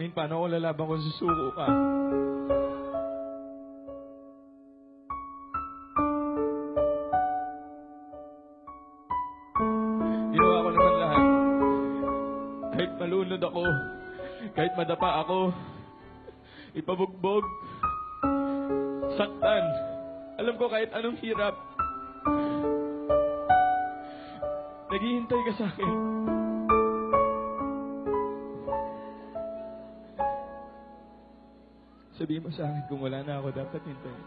Alden, paano ako lalaban kung susuko ka? Ginawa ko naman lahat. Kahit malunod ako, kahit madapa ako, ipabugbog, saktan. Alam ko kahit anong hirap, naghihintay ka sa akin. Sabihin mo sa akin kung wala na ako, dapat hintayin.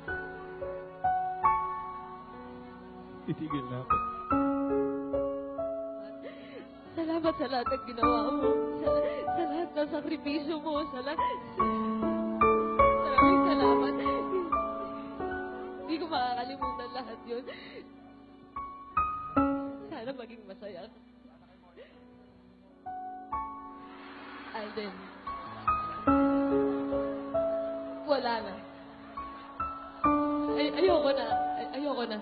Titigil na ako. Salamat sa lahat ng ginawa mo. Sa lahat ng sakripisyo mo. Maraming salamat. Hindi ko makakalimutan lahat yun. Sana maging masaya ka. Alden. Wala na. Ayoko na. Ayoko na.